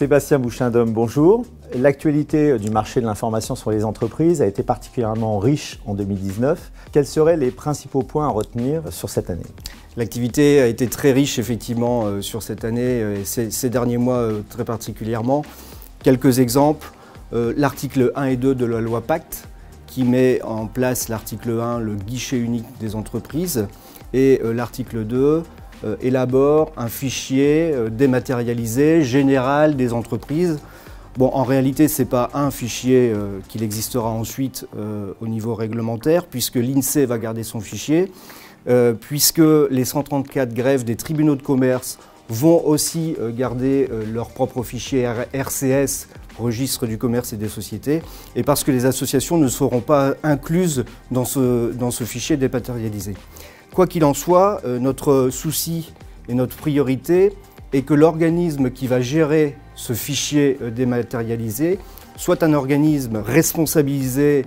Sébastien Bouchain-Dôme, bonjour. L'actualité du marché de l'information sur les entreprises a été particulièrement riche en 2019. Quels seraient les principaux points à retenir sur cette année? L'activité a été très riche effectivement sur cette année et ces derniers mois très particulièrement. Quelques exemples, l'article 1 et 2 de la loi Pacte qui met en place l'article 1, le guichet unique des entreprises, et l'article 2 élabore un fichier dématérialisé général des entreprises. Bon, en réalité, ce n'est pas un fichier qu'il existera ensuite au niveau réglementaire, puisque l'INSEE va garder son fichier, puisque les 134 greffes des tribunaux de commerce vont aussi garder leur propre fichier RCS, registre du commerce et des sociétés, et parce que les associations ne seront pas incluses dans ce fichier dématérialisé. Quoi qu'il en soit, notre souci et notre priorité est que l'organisme qui va gérer ce fichier dématérialisé soit un organisme responsabilisé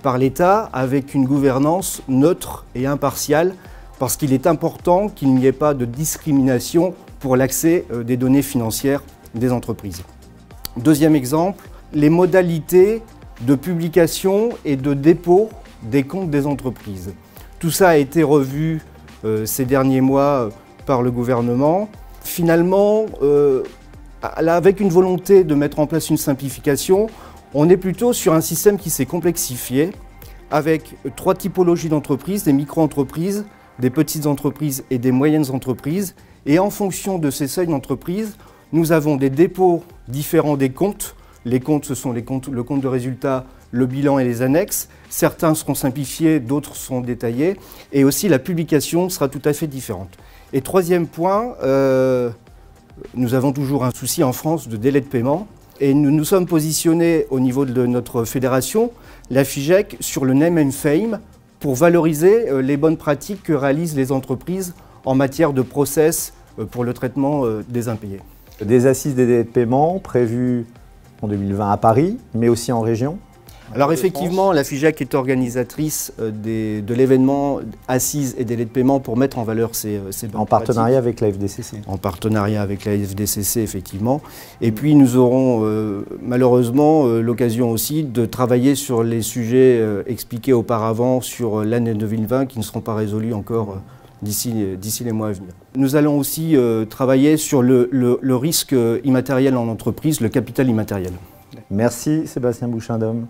par l'État avec une gouvernance neutre et impartiale, parce qu'il est important qu'il n'y ait pas de discrimination pour l'accès des données financières des entreprises. Deuxième exemple, les modalités de publication et de dépôt des comptes des entreprises. Tout ça a été revu ces derniers mois par le gouvernement. Finalement, avec une volonté de mettre en place une simplification, on est plutôt sur un système qui s'est complexifié avec 3 typologies d'entreprises, des micro-entreprises, des petites entreprises et des moyennes entreprises. Et en fonction de ces seuils d'entreprise, nous avons des dépôts différents des comptes. Les comptes, ce sont le compte de résultat, le bilan et les annexes. Certains seront simplifiés, d'autres sont détaillés. Et aussi la publication sera tout à fait différente. Et troisième point, nous avons toujours un souci en France de délai de paiement. Et nous nous sommes positionnés au niveau de notre fédération, la FIGEC, sur le name and fame pour valoriser les bonnes pratiques que réalisent les entreprises en matière de process pour le traitement des impayés. Des assises des délais de paiement prévues en 2020 à Paris, mais aussi en région. Alors effectivement, la FIGEC est organisatrice de l'événement Assises et délais de paiement pour mettre en valeur ces bonnes en partenariat avec la FDCC. En partenariat avec la FDCC, effectivement. Et puis nous aurons malheureusement l'occasion aussi de travailler sur les sujets expliqués auparavant sur l'année 2020 qui ne seront pas résolus encore d'ici les mois à venir. Nous allons aussi travailler sur le risque immatériel en entreprise, le capital immatériel. Merci Sébastien Bouchain-Dôme.